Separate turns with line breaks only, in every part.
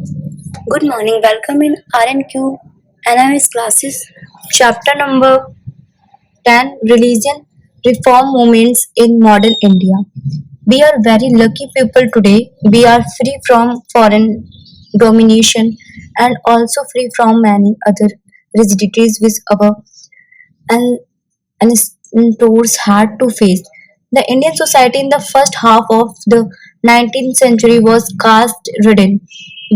Good morning. Welcome in RNQ NIS classes. Chapter number 10, Religion Reform Movements in Modern India. We are very lucky people today. We are free from foreign domination and also free from many other rigidities which our and tours had to face. The Indian society in the first half of the 19th century was caste ridden,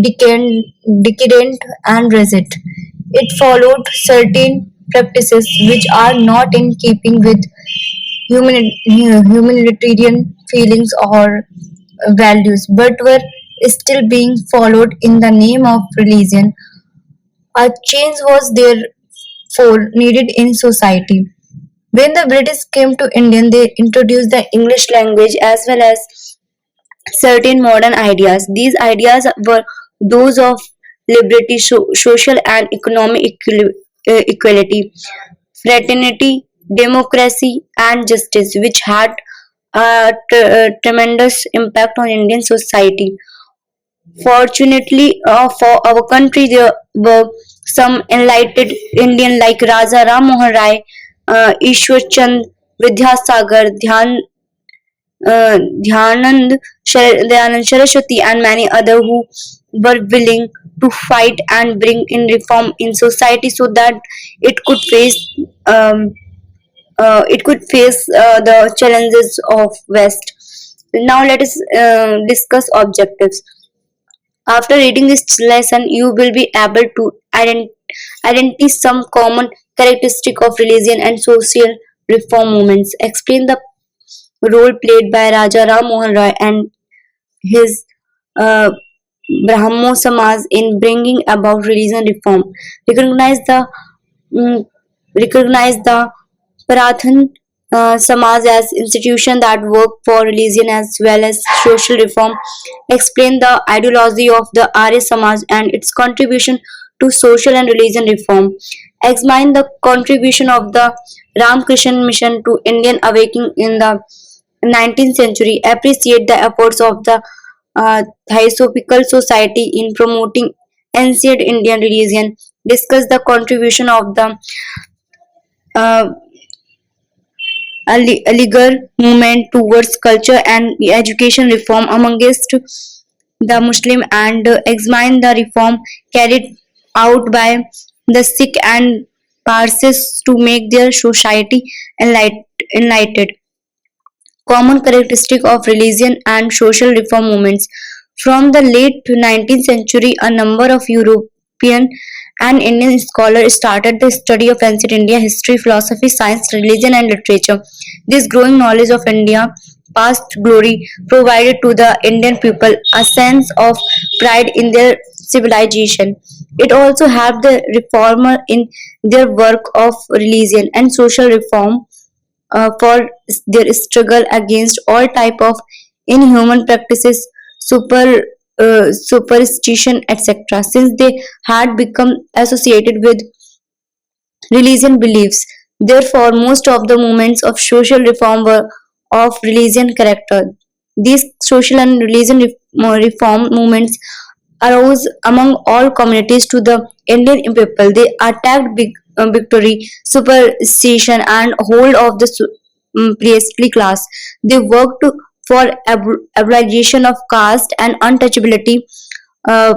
decadent, and rigid. It followed certain practices which are not in keeping with humanitarian feelings or values, but were still being followed in the name of religion. A change was therefore needed in society. When the British came to India, they introduced the English language as well as certain modern ideas. These ideas were those of liberty, social and economic equality, fraternity, democracy, and justice, which had a tremendous impact on Indian society. Fortunately for our country, there were some enlightened Indian like Raja Ram Mohan Rai, Ishwar Chand Vidyasagar, Dhyanand Dayanand Saraswati, and many other who were willing to fight and bring in reform in society so that it could face um, the challenges of West. Now let us discuss objectives. After reading this lesson, you will be able to identify some common characteristic of religion and social reform movements. Explain the role played by Raja Ram Mohan Roy and his uh, Brahmo Samaj in bringing about religion reform. Recognize the mm, recognize the Parathan Samaj as institution that work for religion as well as social reform. Explain the ideology of the Arya Samaj and its contribution to social and religion reform. Examine the contribution of the Ramakrishna Mission to Indian awakening in the 19th century. Appreciate the efforts of the Theosophical Society in promoting ancient Indian religion. Discuss the contribution of the uh, Aligarh movement towards culture and education reform amongst the Muslim and examine the reform carried out by the Sikh and Parsis to make their society enlightened. Common characteristic of religion and social reform movements. From the late 19th century, a number of European and Indian scholars started the study of ancient India history, philosophy, science, religion, and literature. This growing knowledge of India past glory provided to the Indian people a sense of pride in their civilization. It also helped the reformer in their work of religion and social reform for their struggle against all type of inhuman practices, superstition, etc. Since they had become associated with religion beliefs, therefore most of the movements of social reform were of religion character. These social and reform movements arose among all communities to the Indian people. They attacked victory, superstition, and hold of the priestly class. They worked for abolition of caste and untouchability, uh,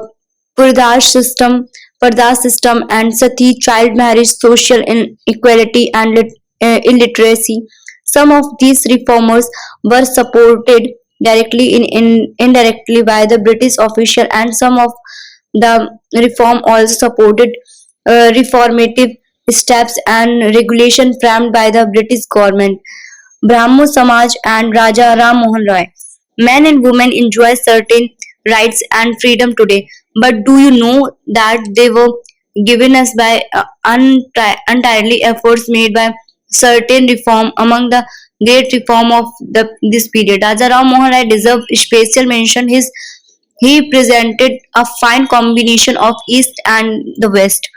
Purdash system, Pardas system, and Sati child marriage, social inequality, and illiteracy. Some of these reformers were supported directly indirectly by the British official, and some of the reform also supported reformative steps and regulation framed by the British government. Brahmo Samaj and Raja Ram Mohan Roy. Men and women enjoy certain rights and freedom today, but do you know that they were given us by entirely efforts made by certain reform among the great reform of this period. Raja Ram Mohan Rai deserves special mention. He presented a fine combination of East and the West.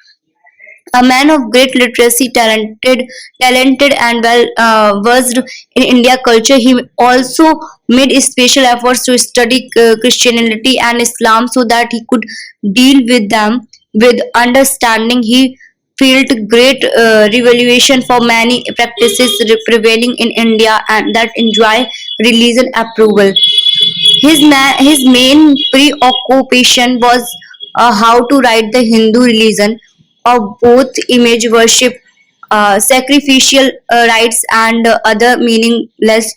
a man of great literacy, talented and well versed in India culture. He also made special efforts to study Christianity and Islam so that he could deal with them with understanding. He felt great revelation for many practices prevailing in India and that enjoy religion approval. His main preoccupation was how to write the Hindu religion of both image worship, sacrificial rites, and other meaningless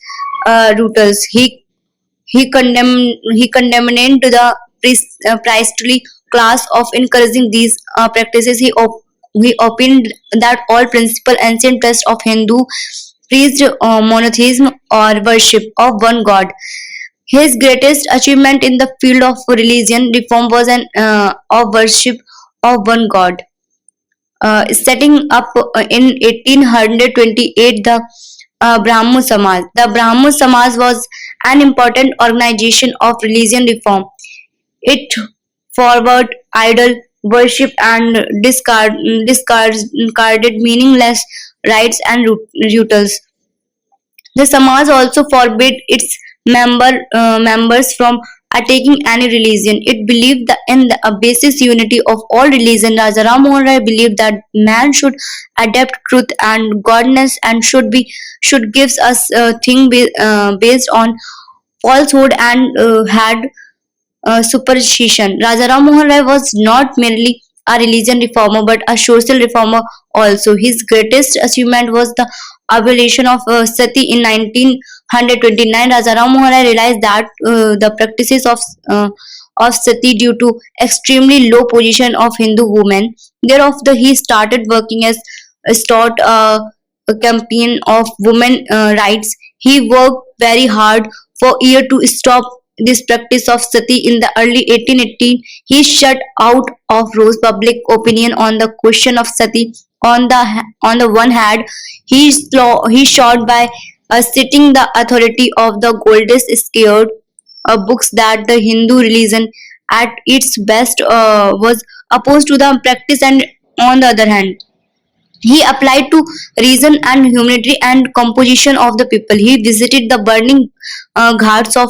rituals. He condemned the priestly class of encouraging these practices. He opined that all principal ancient texts of Hindu preached monotheism or worship of one god. His greatest achievement in the field of religion reform was an of worship of one god. Setting up in 1828 the Brahmo Samaj. The Brahmo Samaj was an important organization of religion reform. It forward idol worship and discarded meaningless rites and rituals. The Samaj also forbade its members from attacking any religion. It believed that in the basic unity of all religion. Raja Ram Mohan Rai believed that man should adapt truth and godness and should gives us thing based on falsehood and had superstition. Rajaram Mohan Rai was not merely a religion reformer but a social reformer also. His greatest achievement was the abolition of sati in 1929. Rajaram Mohan Rai realized that the practices of sati due to extremely low position of Hindu women. Thereafter, he started working as start a campaign of women rights. He worked very hard for year to stop this practice of sati. In the early 1818, he shut out of Rose public opinion on the question of sati. On the one hand, he showed by citing the authority of the Goldest Scared books that the Hindu religion at its best was opposed to the practice, and on the other hand he applied to reason and humanity and composition of the people. He visited the burning ghats of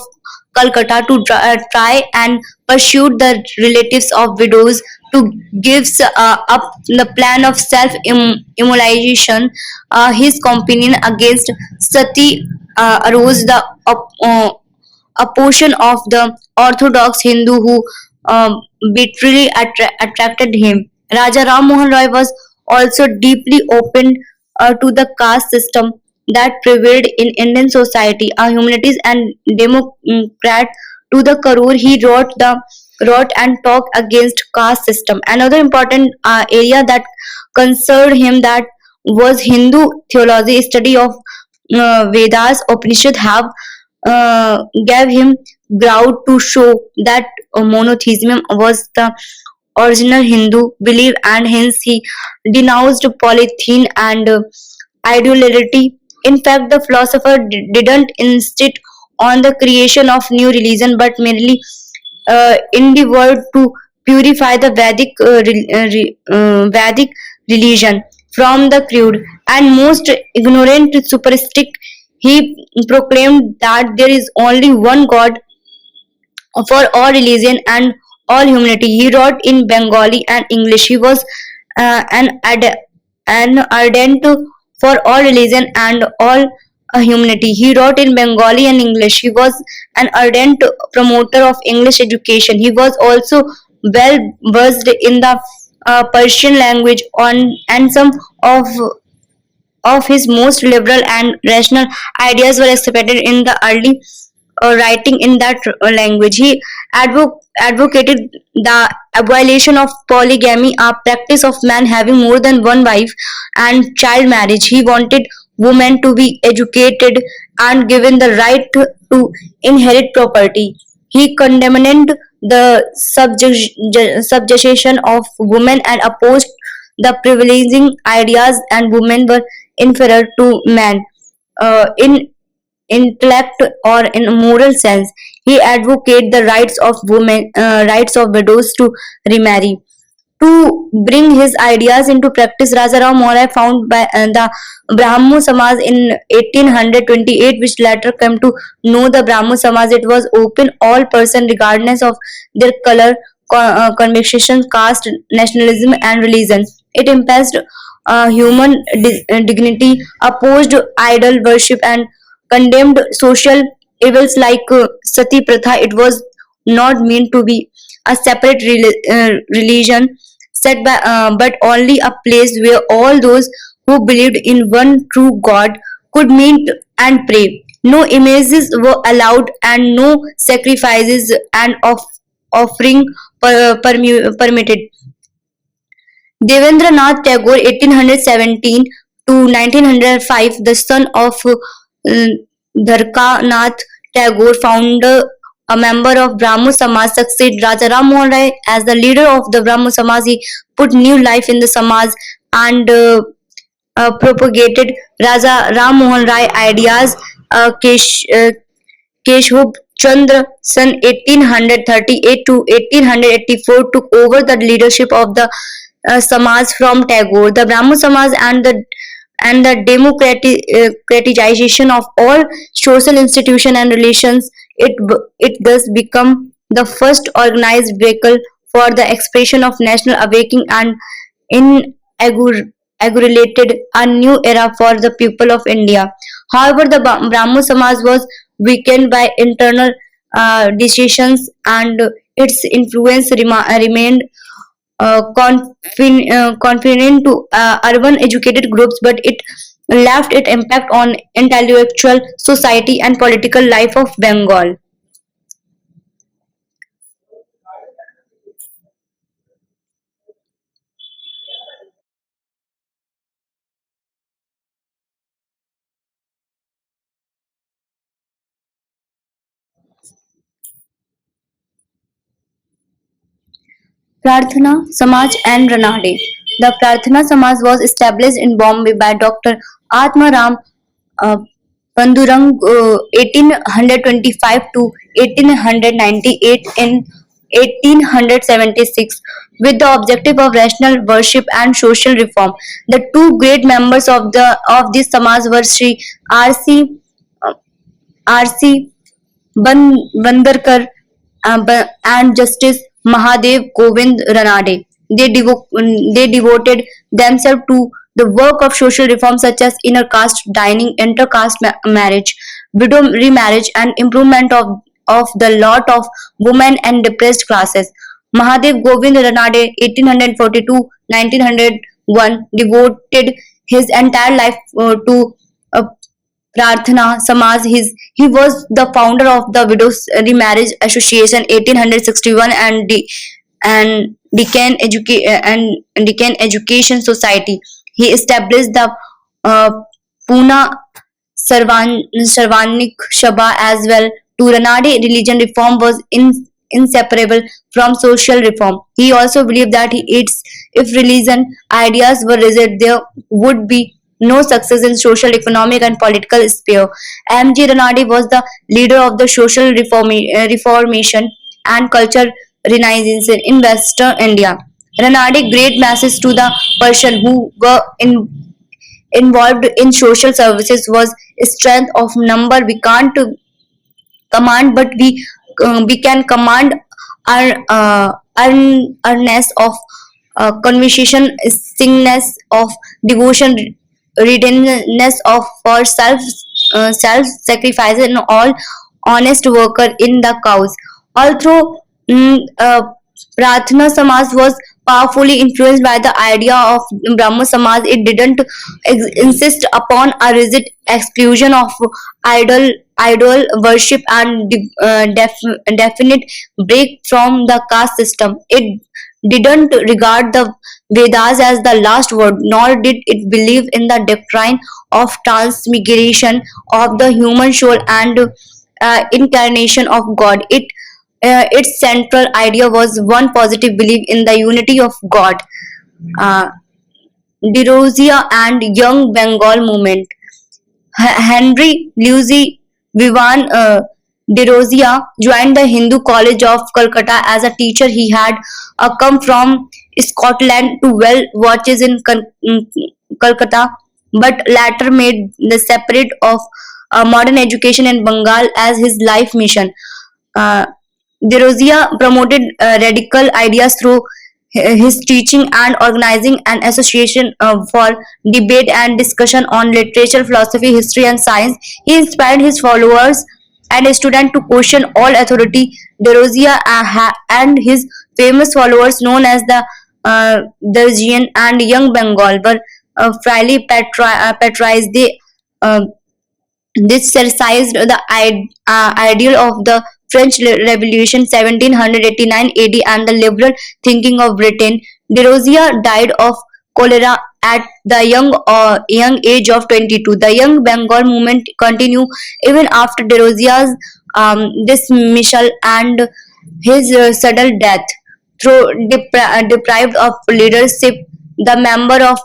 Calcutta to try and pursue the relatives of widows to give up the plan of self-immolation. His companion against Sati arose a portion of the Orthodox Hindu who bitterly attracted him. Raja Ram Mohan Roy was also deeply open to the caste system that prevailed in Indian society. A humanities and democrat to the core, he wrote and talked against caste system. Another important area that concerned him that was Hindu theology. Study of Vedas, Upanishad have gave him ground to show that monotheism was the original Hindu belief, and hence he denounced polytheism and idolatry. In fact, the philosopher didn't insist on the creation of new religion, but merely endeavored to purify the Vedic religion from the crude and most ignorant superstition. He proclaimed that there is only one God for all religion and all humanity. He wrote in Bengali and English. He was an ardent for all religion and all humanity. He wrote in Bengali and English. He was an ardent promoter of English education. He was also well versed in the Persian language on and some of his most liberal and rational ideas were accepted in the early writing in that language. He advocated the abolition of polygamy, a practice of man having more than one wife, and child marriage. He wanted women to be educated and given the right to inherit property. He condemned the subjugation of women and opposed the privileging ideas and women were inferior to men in intellect or in a moral sense. He advocated the rights of women, rights of widows to remarry. To bring his ideas into practice, Rajaram Mohan Rai found by the Brahmo Samaj in 1828, which later came to know the Brahmo Samaj. It was open all person regardless of their color, conviction, caste, nationalism, and religion. It emphasized human dignity, opposed idol worship, and condemned social evils like sati pratha. It was not meant to be a separate religion set by, but only a place where all those who believed in one true God could meet and pray. No images were allowed, and no sacrifices and offering permitted. Devendranath Tagore, 1817 to 1905, the son of Dharkanath Tagore, founder a member of Brahmo Samaj, succeeded Rajaram Mohan Rai as the leader of the Brahmo Samaj. He put new life in the Samaj and propagated Raja Ram Mohan Rai ideas. Keshub Chandra, son 1838 to 1884, took over the leadership of the Samaj from Tagore. The Brahmo Samaj and the democratization of all social institutions and relations. It thus become the first organized vehicle for the expression of national awakening and inaugurated a new era for the people of India. However, the Brahmo Samaj was weakened by internal decisions, and its influence remained confined to urban educated groups, but it left its impact on intellectual society and political life of Bengal. Prarthana Samaj and Ranade. The Prarthana Samaj was established in Bombay by Dr. Atmaram uh, Pandurang, 1825 to 1898. In 1876, with the objective of rational worship and social reform. The two great members of this Samaj were Sri R.C. R.C. Bandarkar and Justice Mahadev Govind Ranade. They devoted themselves to the work of social reform such as inner caste dining, inter-caste marriage, widow remarriage, and improvement of the lot of women and depressed classes. Mahadev Govind Ranade, 1842-1901, devoted his entire life to uh, Prarthana Samaj. He was the founder of the Widows Remarriage Association 1861 and Deccan Education Society. He established the uh, Pune Sarvanik Sabha as well. To Ranade, religion reform was inseparable from social reform. He also believed that if religion ideas were rigid, there would be no success in social, economic, and political sphere. M.G. Ranade was the leader of the social reformation and culture renaissance in Western India. Ranade great message to the person who were involved in social services was strength of number. We can't command, but we can command our earnest of conversation, singness of devotion, readiness of for self sacrifice, and all honest worker in the cause. Although Prarthana Samaj was powerfully influenced by the idea of Brahma Samaj. It didn't insist upon a rigid exclusion of idol worship and definite break from the caste system. It didn't regard the Vedas as the last word, nor did it believe in the doctrine of transmigration of the human soul and incarnation of God. Its central idea was one positive belief in the unity of God. Uh, Derozia and Young Bengal movement. Henry Louis Vivan DeRosia joined the Hindu College of Calcutta as a teacher. He had come from Scotland to well watches in Calcutta, but later made the separate of modern education in Bengal as his life mission. Uh, DeRosia promoted radical ideas through his teaching and organizing an association for debate and discussion on literature, philosophy, history, and science. He inspired his followers and students to question all authority. DeRosia and his famous followers, known as the Darjian and Young Bengal, were fairly patronized. They this satirized the ideal of the French Revolution 1789 AD and the liberal thinking of Britain. DeRosia died of cholera at the young age of 22. The Young Bengal movement continued even after DeRosia's dismissal and his sudden death. Though deprived of leadership, the member of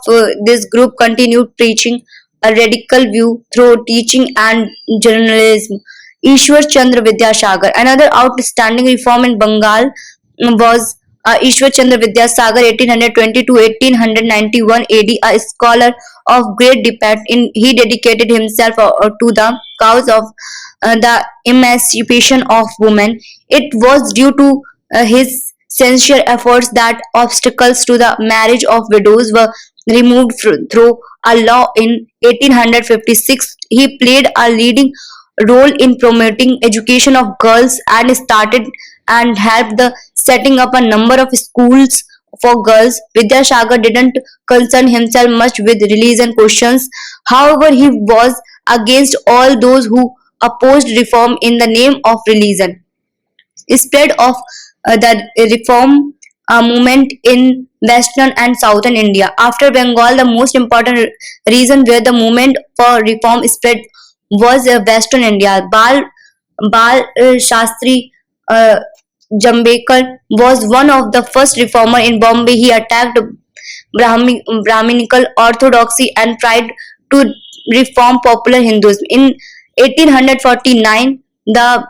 this group continued preaching a radical view through teaching and journalism. Ishwar Chandra Vidyasagar, another outstanding reform in Bengal, was Ishwar Chandra Vidyasagar 1820 to 1891 AD, a scholar of great depth. He dedicated himself to the cause of the emancipation of women. It was due to his sincere efforts that obstacles to the marriage of widows were removed through a law in 1856. He played a leading role in promoting education of girls and started and helped the setting up a number of schools for girls. Vidyasagar didn't concern himself much with religion questions. However, he was against all those who opposed reform in the name of religion. Spread of the reform movement in western and southern India. After Bengal, the most important reason where the movement for reform spread was western India. Bal Shastri uh, Jambekar was one of the first reformer in Bombay. He attacked Brahminical orthodoxy and tried to reform popular Hinduism. In 1849, the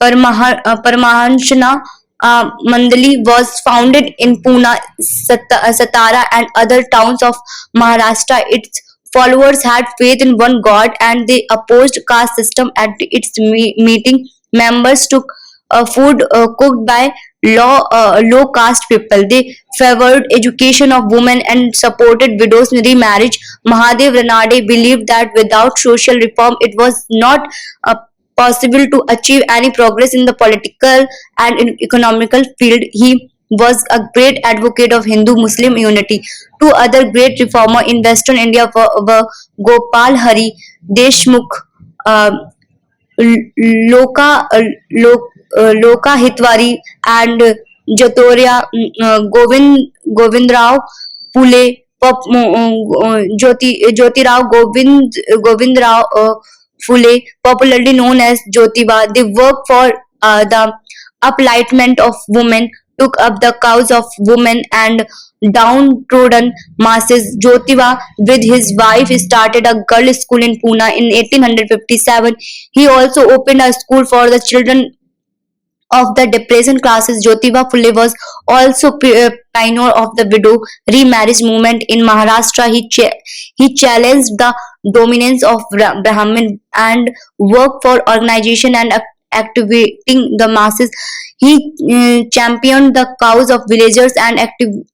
Paramahansa Mandali was founded in Pune, Satara, and other towns of Maharashtra. Its followers had faith in one God and they opposed caste system. At its meeting, members took food cooked by low caste people. They favored education of women and supported widows' remarriage. Mahadev Ranade believed that without social reform, it was not possible to achieve any progress in the political and in economical field. He was a great advocate of Hindu-Muslim unity. Two other great reformers in Western India were Gopal Hari Deshmukh, uh, Loka, Loka Hitwari, and Govindrao Pule, Jyotirao Govindrao Phule, popularly known as Jyotiba. They worked for the upliftment of women, took up the cause of women and downtrodden masses. Jyotiba, with his wife, started a girl school in Pune in 1857. He also opened a school for the children of the depression classes. Jyotiba Phule was also pioneer of the widow remarriage movement in Maharashtra. He challenged the dominance of Brahmin and worked for organization and activating the masses. He championed the cause of villagers and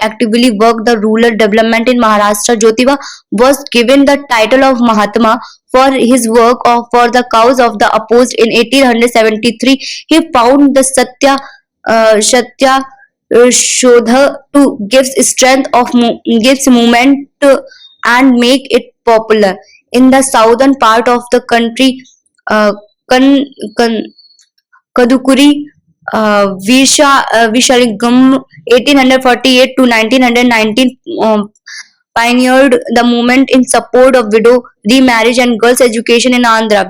actively worked the rural development in Maharashtra. Jyotiba was given the title of Mahatma for his work for the cause of the opposed. In 1873, he found the Satya Shodha to give strength of gives movement and make it popular in the southern part of the country. Uh, Kan, Kan, Kadukuri Vishalingam 1848 to 1919 pioneered the movement in support of widow remarriage and girls' education in Andhra.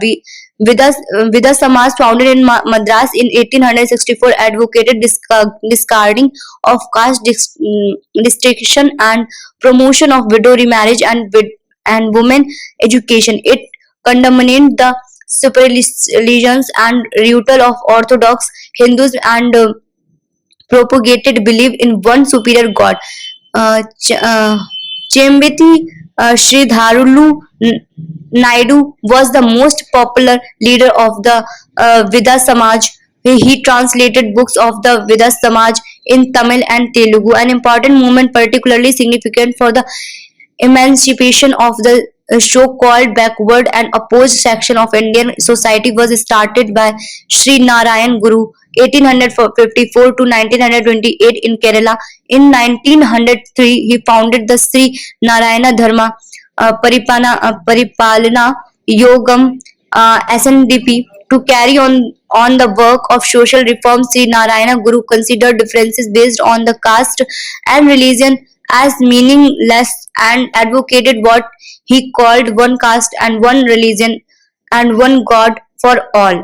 Vida Samaj, founded in Madras in 1864, advocated discarding of caste distinction and promotion of widow remarriage and women education. It condemned the superstitions and ritual of Orthodox Hindus and propagated belief in one superior god. Chembeti Sridharulu Naidu was the most popular leader of the Vida Samaj. He translated books of the Vida Samaj in Tamil and Telugu, an important movement particularly significant for the emancipation of the so-called backward and opposed section of Indian society was started by Sri Narayan Guru 1854 to 1928 in Kerala. In 1903, he founded the Sri Narayana Dharma Paripalana Yogam SNDP to carry on the work of social reform. Sri Narayana Guru considered differences based on the caste and religion as meaningless and advocated what he called one caste and one religion and one God for all.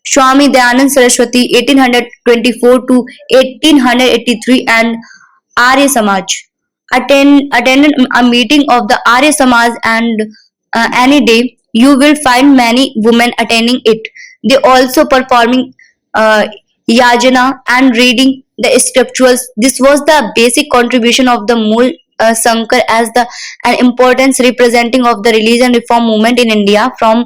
Swami Dayanand Saraswati 1824 to 1883 and Arya Samaj attended a meeting of the Arya Samaj and any day you will find many women attending it. They also performing uh, yajna and reading the scriptures. This was the basic contribution of the Mool Sankar as the an importance representing of the religion reform movement in India from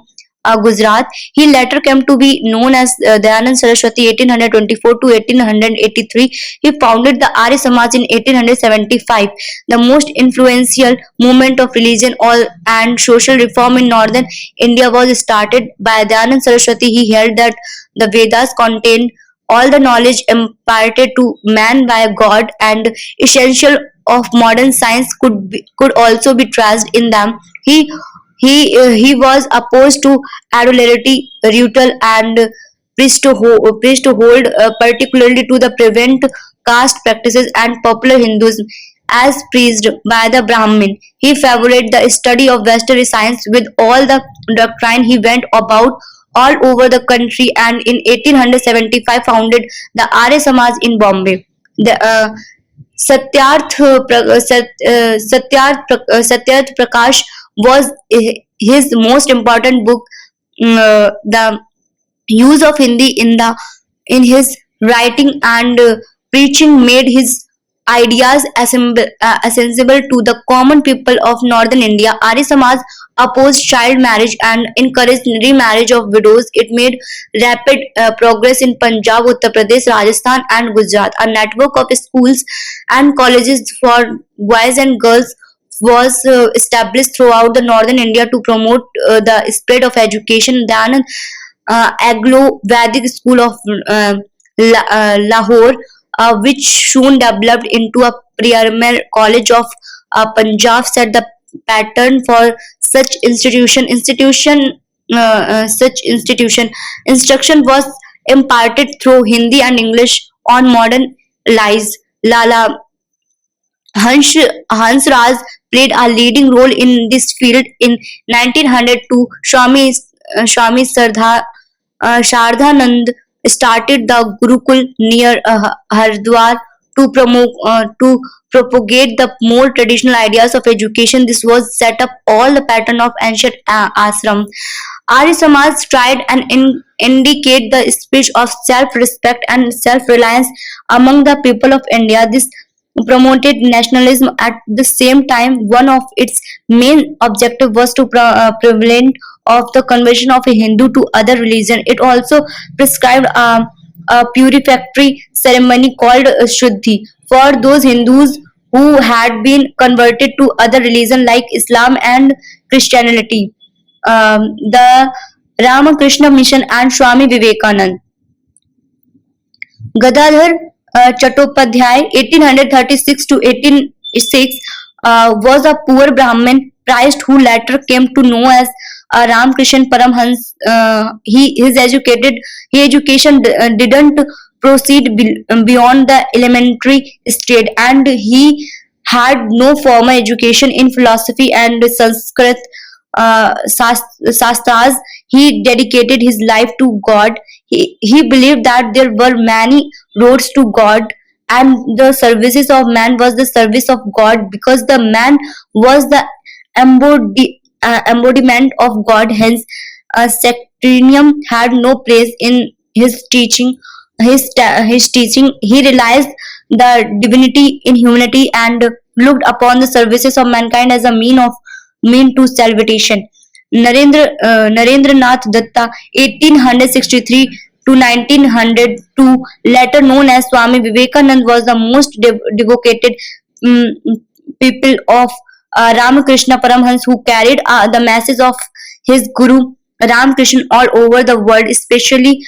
Gujarat. He later came to be known as Dayanand Saraswati 1824 to 1883. He founded the Arya Samaj in 1875, the most influential movement of religion all and social reform in northern India was started by Dayanand Saraswati. He held that the Vedas contained all the knowledge imparted to man by God and essential of modern science could also be traced in them. He was opposed to idolatry, ritual, and priesthood, particularly to the prevent caste practices and popular Hinduism as preached by the Brahmin. He favored the study of Western science with all the doctrine. He went about all over the country and in 1875 founded the Arya Samaj in Bombay. The Satyarth Prakash was his most important book. The use of Hindi in his writing and preaching made his ideas accessible to the common people of northern India. Arya Samaj opposed child marriage and encouraged remarriage of widows. It made rapid progress in Punjab, Uttar Pradesh, Rajasthan, and Gujarat. A network of schools and colleges for boys and girls was established throughout the northern India to promote the spread of education. Then Aglo Vedic School of Lahore, which soon developed into a premier college of Punjab, set the pattern for such such institution. Instruction was imparted through Hindi and English on modern lies. Lala Hans Raj played a leading role in this field. In 1902, Swami Shardhanand started the Gurukul near Haridwar to propagate the more traditional ideas of education. This was set up all the pattern of ancient ashram. Arya Samaj tried and indicate the spirit of self-respect and self-reliance among the people of India. This promoted nationalism. At the same time, one of its main objective was to prevent of the conversion of a Hindu to other religion. It also prescribed a purificatory ceremony called Shuddhi for those Hindus who had been converted to other religion like Islam and Christianity. The Ramakrishna Mission and Swami Vivekanand. Gadadhar Chattopadhyay (1836 to 1806) was a poor Brahmin priest who later came to know as Ramakrishna Paramhans. His education didn't proceed beyond the elementary stage, and he had no formal education in philosophy and Sanskrit Sastras. He dedicated his life to God. He believed that there were many roads to God and the services of man was the service of God because the man was the embodiment of God. Hence, sectarianism had no place in his teaching. His teaching, he realized the divinity in humanity and looked upon the services of mankind as a mean to salvation. Narendra Nath Datta, 1863 to 1902, later known as Swami Vivekanand, was the most devoted um, people of Ramakrishna Paramhans, who carried the message of his Guru Ramakrishna all over the world, especially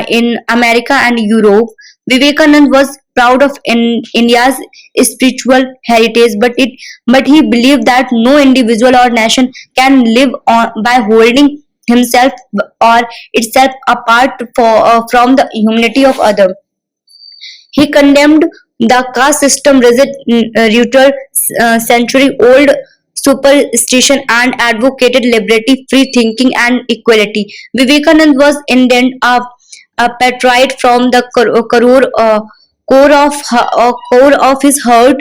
in America and Europe. Vivekanand was proud of India's spiritual heritage, but he believed that no individual or nation can live by holding himself or itself apart from the humanity of others. He condemned the caste system, rigid, rooted century-old superstition, and advocated liberty, free thinking, and equality. Vivekanand was indeed a patriot from the core of his heart.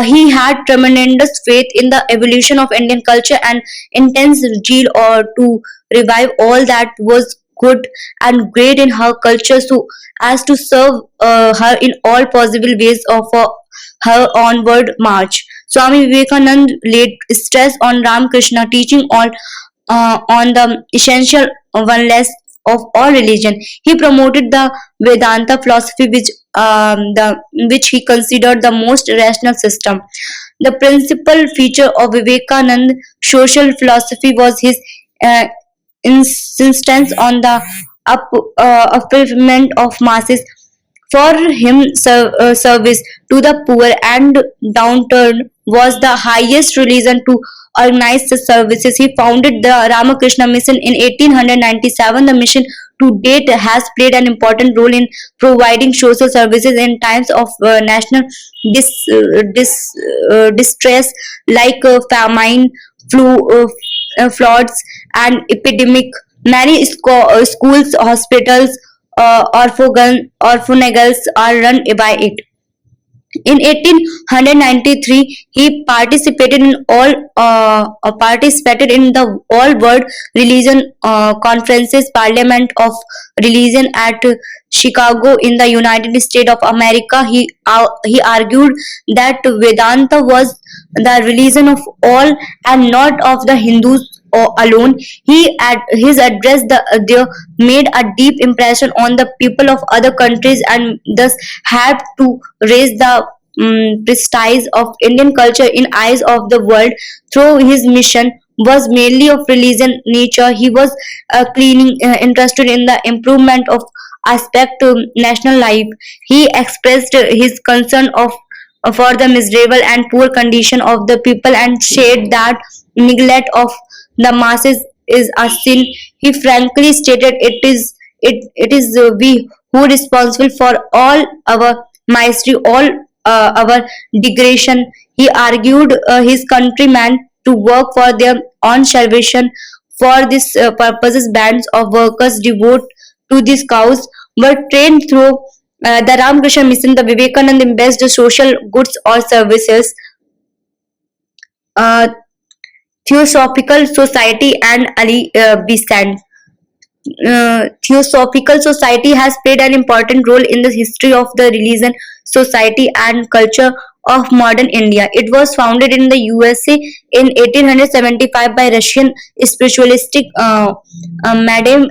He had tremendous faith in the evolution of Indian culture and intense zeal to revive all that was good and great in her culture, so as to serve her in all possible ways for her onward march. Swami Vivekanand laid stress on Ramakrishna teaching on the essential oneness of all religion. He promoted the Vedanta philosophy, which he considered the most rational system. The principal feature of Vivekanand social philosophy was his uh, insistence on the upliftment of masses. For him, service to the poor and downtrodden was the highest reason to organize the services. He founded the Ramakrishna Mission in 1897. The mission to date has played an important role in providing social services in times of national distress like famine, floods, and epidemic. Many schools, hospitals, orphanages are run by it. In 1893, he participated in the All World Religion Conferences Parliament of Religion at Chicago in the United States of America. He argued that Vedanta was the religion of all and not of the Hindus alone. His address there made a deep impression on the people of other countries and thus helped to raise the prestige of Indian culture in eyes of the world. Through his mission was mainly of religion nature. He was interested in the improvement of aspect to national life. He expressed his concern for the miserable and poor condition of the people and said that neglect of the masses is a sin. He frankly stated it is we who responsible for all our misery, all our degradation. He argued his countrymen to work for their own salvation. For this purposes, bands of workers devote to this cause were trained through the Ramakrishna Mission. The Vivekananda embraced the social goods or services. Uh, Theosophical Society and Ali Besant. Theosophical Society has played an important role in the history of the religion, society, and culture of modern India. It was founded in the USA in 1875 by Russian spiritualist Madam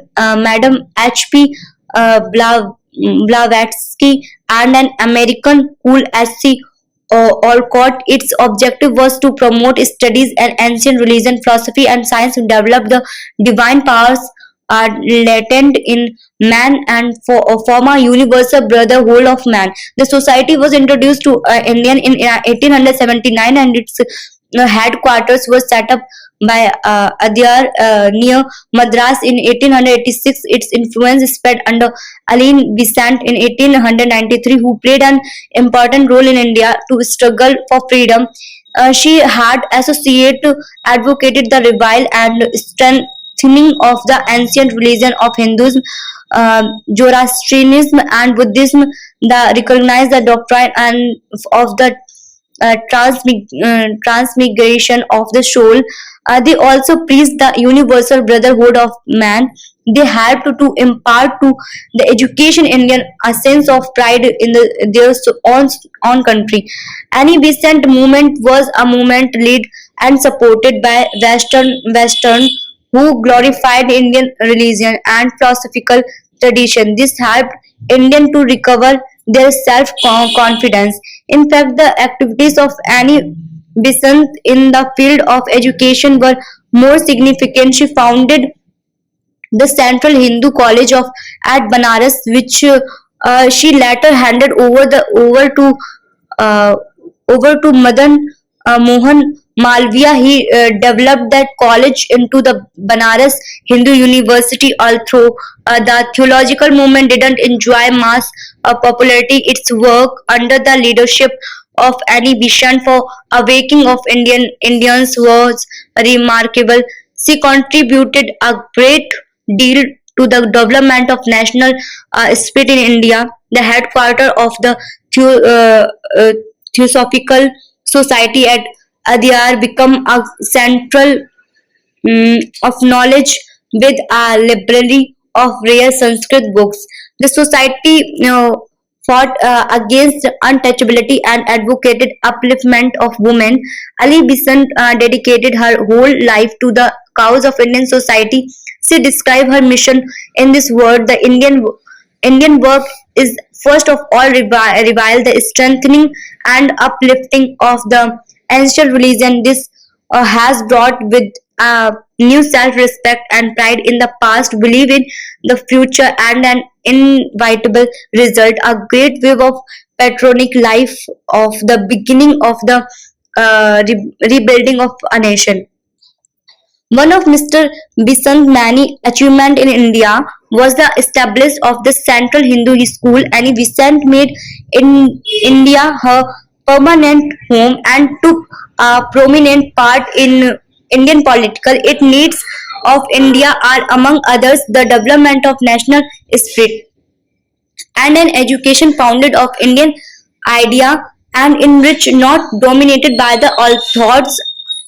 H.P. Blavatsky and an American cool S.C. Alcott. Its objective was to promote studies in ancient religion, philosophy, and science to develop the divine powers are latent in man and form a universal brotherhood of man. The society was introduced to Indian in 1879 and its headquarters was set up by Adyar near Madras in 1886. Its influence spread under Aline Besant in 1893, who played an important role in India to struggle for freedom. She had advocated the revival and strengthening of the ancient religion of Hinduism, Zoroastrianism, and Buddhism. The recognized the doctrine and of the transmigration of the soul. They also preached the universal brotherhood of man. They helped to impart to the education Indian a sense of pride in their own country. Any Besant movement was a movement led and supported by Western who glorified Indian religion and philosophical tradition. This helped Indian to recover their self confidence. In fact, the activities of Annie Besant in the field of education were more significant. She founded the Central Hindu College of at Banaras, which she later handed uh, over to Madan Mohan Malviya. He developed that college into the Banaras Hindu University. Although the theological movement didn't enjoy mass popularity, its work under the leadership of Annie Besant for awakening of Indians was remarkable. She contributed a great deal to the development of national spirit in India. The headquarters of the Theo- uh, uh, Theosophical Society at Adyar become a central of knowledge with a library of rare Sanskrit books. The society fought against untouchability and advocated upliftment of women. Ali Besant dedicated her whole life to the cause of Indian society. She described her mission in this word: the Indian work is first of all revival, the strengthening and uplifting of the ancient religion. This has brought with new self-respect and pride in the past, believe in the future, and an inevitable result, a great wave of patriotic life of the beginning of the rebuilding of a nation. One of Mr. Bisant's many achievements in India was the establishment of the Central Hindu School, and Besant made in India her permanent home and took a prominent part in Indian political. It needs of India are among others the development of national spirit and an education founded of Indian idea and enriched, not dominated by the old thoughts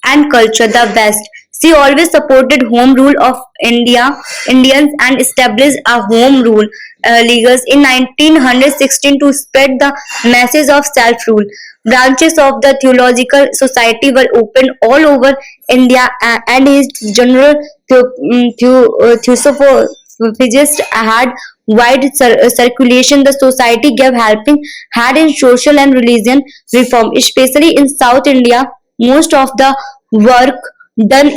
and culture. The West. She always supported home rule of Indians and established a home rule leagues in 1916 to spread the message of self-rule. Branches of the Theological Society were opened all over India, and his general theosophist had wide circulation. The society gave helping hand in social and religion reform, especially in South India. Most of the work done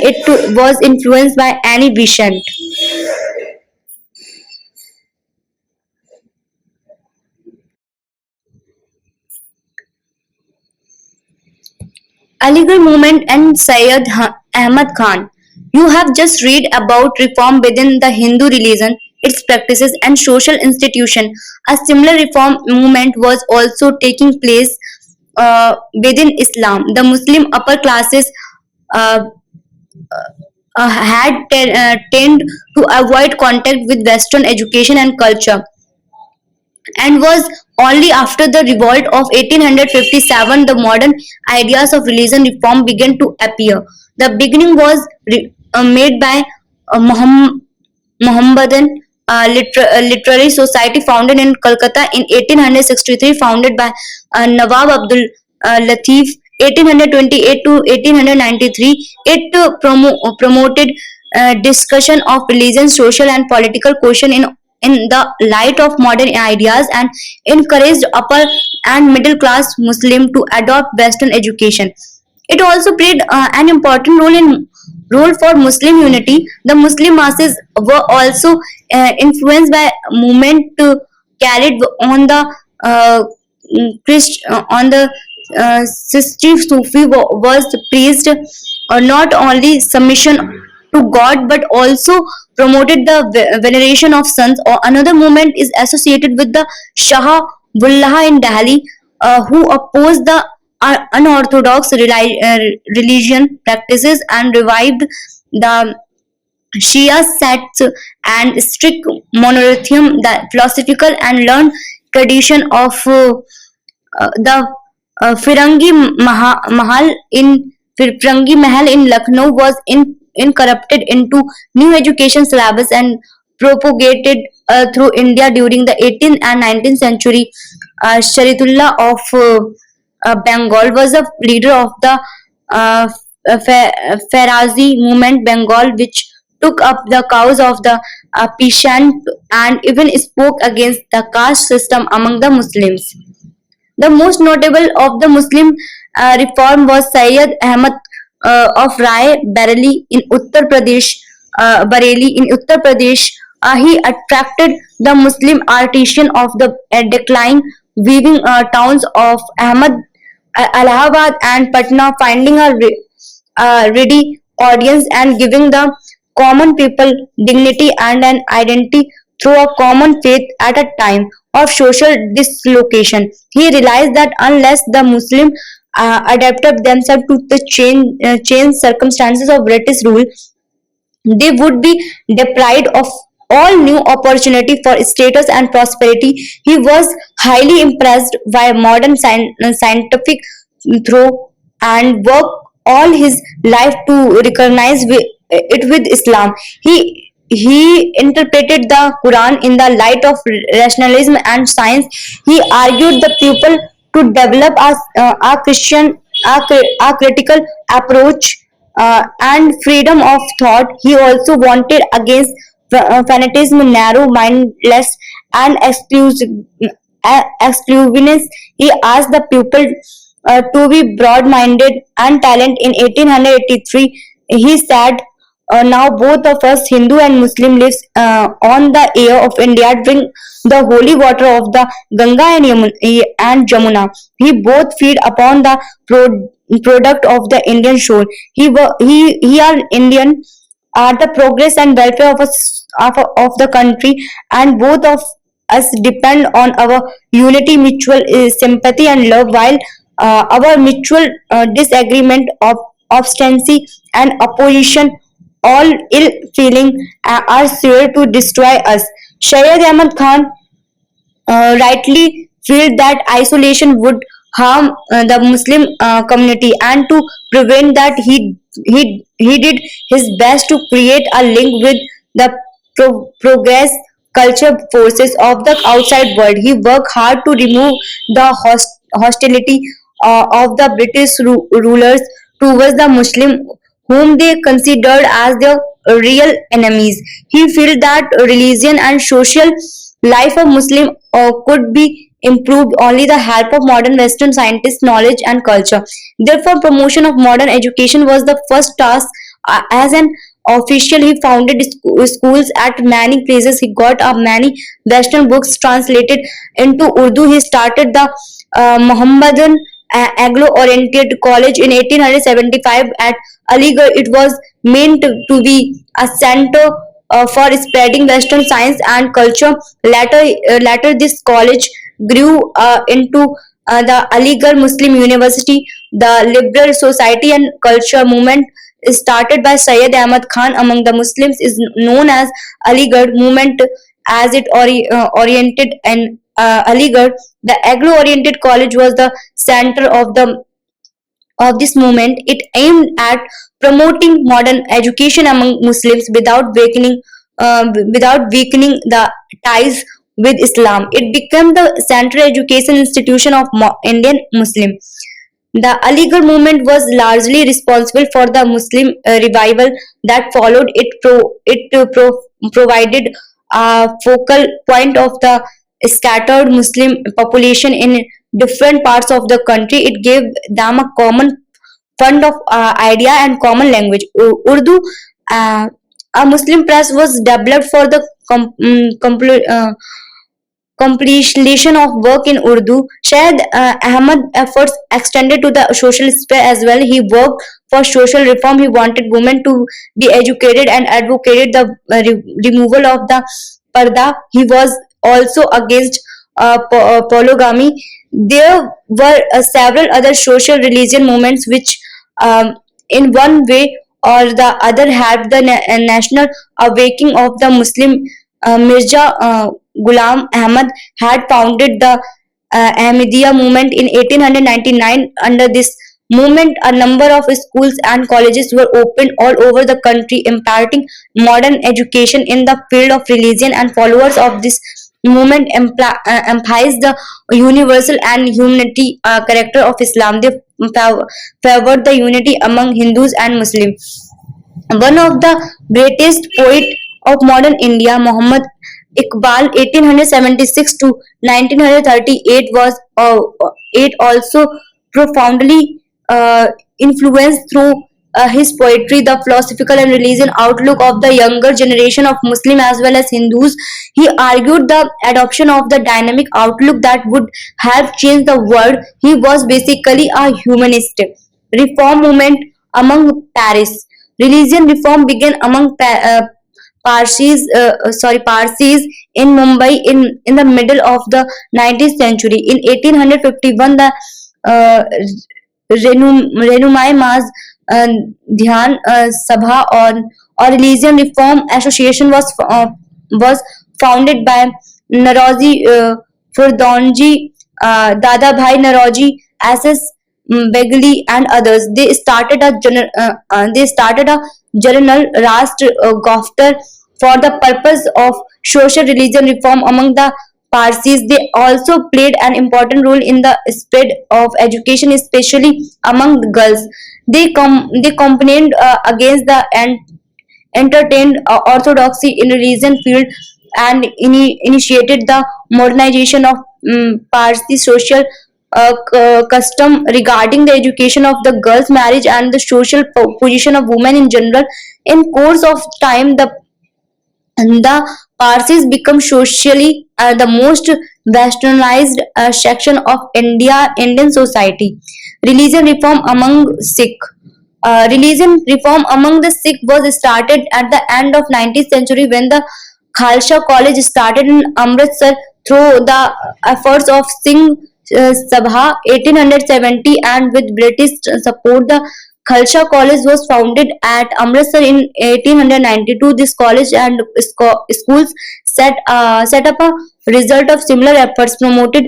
was influenced by Annie Besant. Aligarh movement and Syed Ahmad Khan. You have just read about reform within the Hindu religion, its practices and social institution. A similar reform movement was also taking place within Islam. The Muslim upper classes uh, had tend to avoid contact with Western education and culture, and was only after the revolt of 1857 the modern ideas of religion reform began to appear. The beginning was made by Mohammedan Literary Society founded in Calcutta in 1863, founded by Nawab Abdul Latif 1828 to 1893. It promoted discussion of religion, social and political question in the light of modern ideas, and encouraged upper and middle class Muslim to adopt Western education. It also played an important role for Muslim unity. The Muslim masses were also influenced by movement carried on the on the Sisti Sufi was praised not only submission to God but also promoted the veneration of sons. Or another movement is associated with the Shah Bullah in Delhi, who opposed the unorthodox religion practices and revived the Shia sects and strict monotheism, the philosophical and learned tradition of the Firangi Mahal in Firangi Mahal in Lucknow was incorporated into new education syllabus and propagated through India during the 18th and 19th century. Sharitullah of Bengal was a leader of the uh, Farazi movement Bengal, which took up the cause of the peasant and even spoke against the caste system among the Muslims. The most notable of the Muslim reform was Sayyid Ahmad of Rai Bareli in Uttar Pradesh. Bareli in Uttar Pradesh, he attracted the Muslim artisan of the decline, weaving towns of Ahmad, Allahabad, and Patna, finding a ready audience and giving the common people dignity and an identity through a common faith at a time of social dislocation. He realized that unless the Muslim adapted themselves to the changed circumstances of British rule, they would be deprived of all new opportunity for status and prosperity. He was highly impressed by modern scientific through and worked all his life to recognize it with Islam. He interpreted the Quran in the light of rationalism and science. He argued the people to develop a Christian, a critical approach and freedom of thought. He also wanted against fanatism, narrow mindedness, and exclusiveness. He asked the people to be broad minded and talent. In 1883, he said, now both of us, Hindu and Muslim, lives on the air of India, drink the holy water of the Ganga and Jamuna. He both feed upon the product of the Indian shore. He are Indian are the progress and welfare of the country, and both of us depend on our unity, mutual sympathy and love, while our mutual disagreement, obstinacy and opposition, all ill feeling are sure to destroy us. Shayad Ahmad Khan rightly felt that isolation would harm the Muslim community, and to prevent that, he did his best to create a link with the progress culture forces of the outside world. He worked hard to remove the hostility of the British rulers towards the Muslim, whom they considered as their real enemies. He felt that religion and social life of Muslim could be improved only the help of modern Western scientists, knowledge and culture. Therefore, promotion of modern education was the first task. As an official, he founded schools at many places. He got many Western books translated into Urdu. He started the Mohammedan Anglo-oriented college in 1875 at Aligarh. It was meant to be a center for spreading Western science and culture. Later this college grew into the Aligarh Muslim University. The liberal society and culture movement started by Syed Ahmad Khan among the Muslims is known as Aligarh movement, as it oriented and Aligarh. The Anglo-oriented college was the center of this movement. It aimed at promoting modern education among Muslims without weakening the ties with Islam. It became the central education institution of Indian Muslim. The Aligarh movement was largely responsible for the Muslim revival that followed. Provided a focal point of the scattered Muslim population in different parts of the country. It gave them a common fund of idea and common language. Urdu, uh, a Muslim press was developed for the completion of work in Urdu. Shahid Ahmad's efforts extended to the social sphere as well. He worked for social reform. He wanted women to be educated and advocated the removal of the parda. He was also against polygamy. There were several other social religion movements which, in one way or the other, helped the national awakening of the Muslim. Mirza Ghulam Ahmad had founded the Ahmadiyya movement in 1899. Under this movement, a number of schools and colleges were opened all over the country, imparting modern education in the field of religion, and followers of this movement emphasized the universal and humanity character of Islam. They favored the unity among Hindus and Muslims. One of the greatest poet of modern India, Muhammad Iqbal, 1876 to 1938, was it also profoundly influenced through his poetry the philosophical and religion outlook of the younger generation of Muslim as well as Hindus. He argued the adoption of the dynamic outlook that would help change the world. He was basically a humanist. Reform movement among Paris. Religion reform began among Parsis in Mumbai in the middle of the 19th century. In 1851, the uh, Renumai Mas uh, Dhyan Sabha or Religion Reform Association was founded by Naroji Furdonji, Dada Bhai Naroji, SS Begley, and others. They started a journal, Rashtra Goftar, for the purpose of social religion reform among the Parsis. They also played an important role in the spread of education, especially among the girls. They campaigned against the entertained orthodoxy in religion field and initiated the modernization of Parsi social custom regarding the education of the girls, marriage, and the social position of women in general. In course of time, the Parsis become socially the most westernized section of Indian society. Religion reform among Sikh. Religion reform among the Sikh was started at the end of 19th century when the Khalsa College started in Amritsar through the efforts of Singh Sabha 1870, and with British support the Khalsa College was founded at Amritsar in 1892. This college and schools set up a result of similar efforts, promoted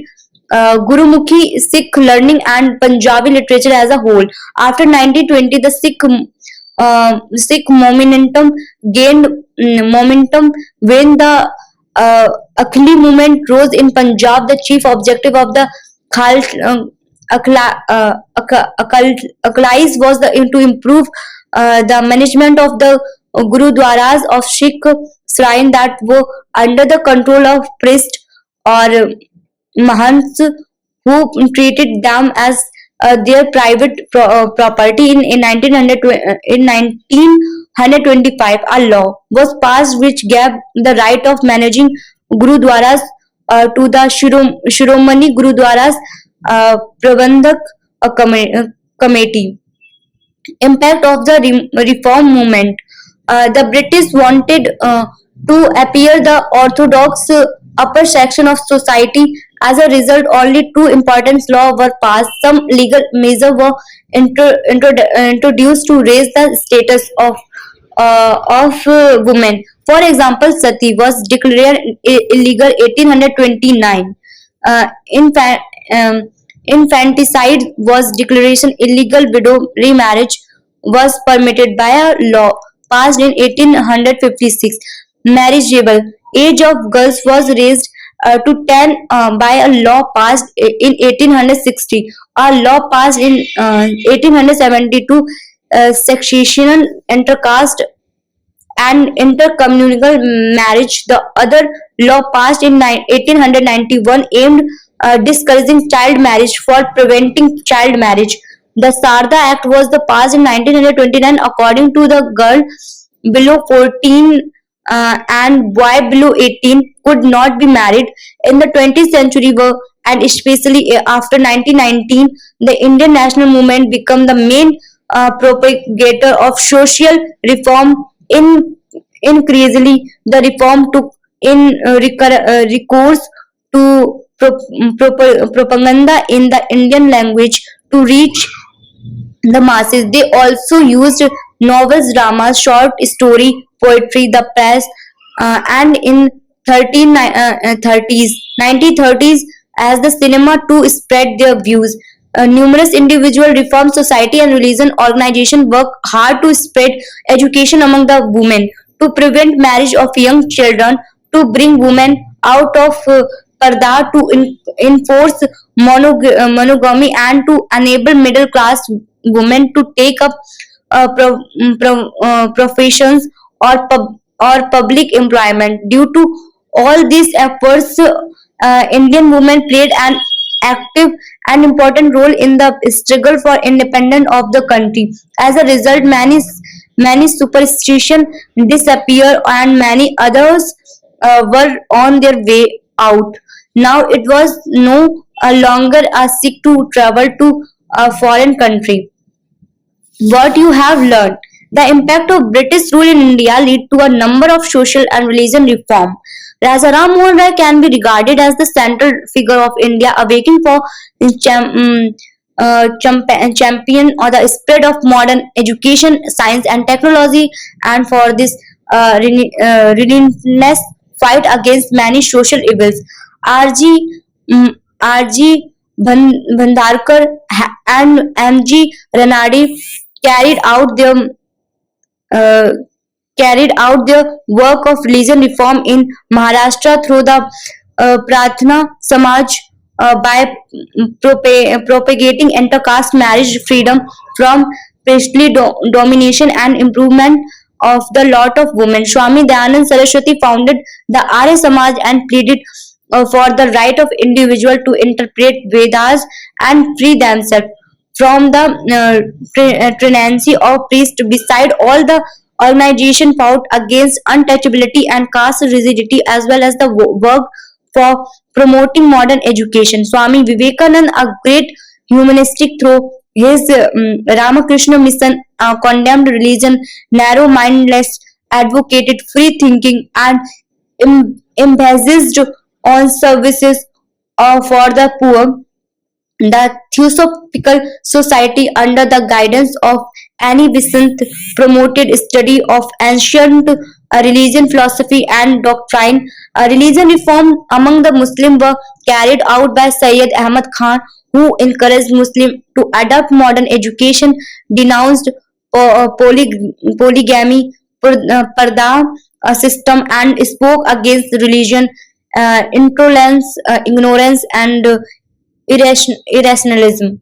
Gurumukhi Sikh learning and Punjabi literature as a whole. After 1920, the Sikh momentum gained momentum when the Akhli movement rose in Punjab. The chief objective of the Khal Akalais was to improve the management of the Gurudwaras of Sikh shrine that were under the control of priests or Mahants who treated them as their private property. In 1925, a law was passed which gave the right of managing Gurudwaras to the Shiromani Gurudwaras Prabandhak Committee. Impact of the reform movement. The British wanted to appear the orthodox upper section of society. As a result, only two important laws were passed. Some legal measures were introduced to raise the status of women. For example, sati was declared illegal 1829. In fact, infanticide was declaration illegal. Widow remarriage was permitted by a law passed in 1856. Marriageable age of girls was raised to 10 by a law passed in 1860. A law passed in 1872, secessional intercaste and intercommunal marriage. The other law passed in 1891 aimed discouraging child marriage for preventing child marriage. The Sarda Act was the passed in 1929. According to the girl below 14 and boy below 18 could not be married. In the 20th century, and especially after 1919, the Indian national movement became the main propagator of social reform. In increasingly, the reform took in recourse to propaganda in the Indian language to reach the masses. They also used novels, dramas, short story, poetry, the press, and in 1930s as the cinema to spread their views. numerous individual reform society and religion organization work hard to spread education among the women, to prevent marriage of young children, to bring women out of parda, to enforce monogamy, and to enable middle class women to take up professions or public employment. Due to all these efforts, Indian women played an active and important role in the struggle for independence of the country. As a result, many superstitions disappear and many others were on their way out. Now it was no longer a sick to travel to a foreign country. What you have learned. The impact of British rule in India led to a number of social and religion reform. Raja Ram Mohan Rai can be regarded as the central figure of India, awakening for champion or the spread of modern education, science, and technology, and for this relentless fight against many social evils. R.G. R.G. Bhandarkar and M.G. Ranade carried out their uh, carried out their work of religion reform in Maharashtra through the Pratna Samaj by propagating intercaste marriage, freedom from priestly domination, and improvement of the lot of women. Swami Dayanand Saraswati founded the Arya Samaj and pleaded for the right of individual to interpret Vedas and free themselves from the tenancy of priest. Beside all the organization fought against untouchability and caste rigidity, as well as the work for promoting modern education. Swami Vivekananda, a great humanistic through his Ramakrishna mission, condemned religion, narrow mindedness, advocated free thinking, and emphasized on services for the poor. The Theosophical Society, under the guidance of Annie Besant, promoted study of ancient religion, philosophy, and doctrine. Religion reform among the Muslims were carried out by Sayyid Ahmad Khan, who encouraged Muslims to adopt modern education, denounced polygamy, parda system, and spoke against religion, intolerance, ignorance, and irrationalism.